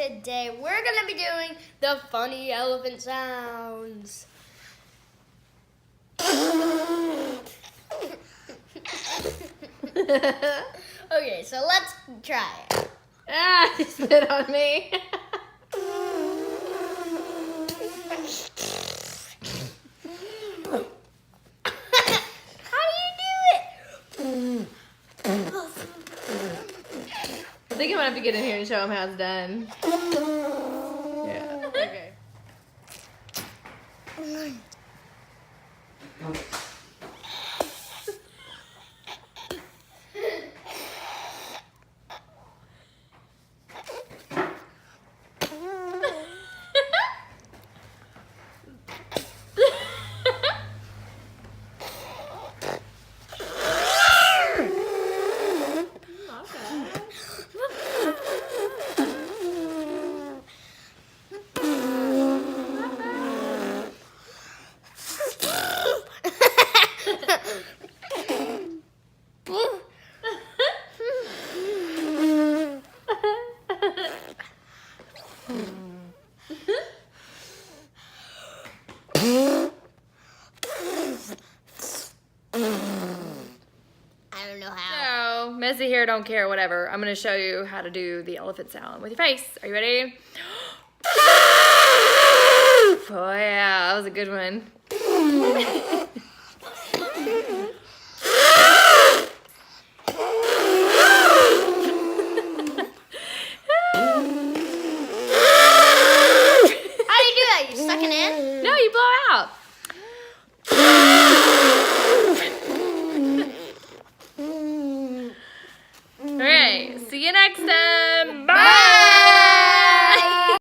today we're going to be doing the funny elephant sounds. Okay, so let's try it. Ah, you spit on me. How do you do it? I think I'm gonna have to get in here and show him how it's done. Yeah. Okay. I don't know how. So, messy hair, don't care, whatever. I'm gonna show you how to do the elephant sound with your face. Are you ready? Oh yeah, that was a good one. How do you do that? You suck it in? No, you blow out. All right, see you next time.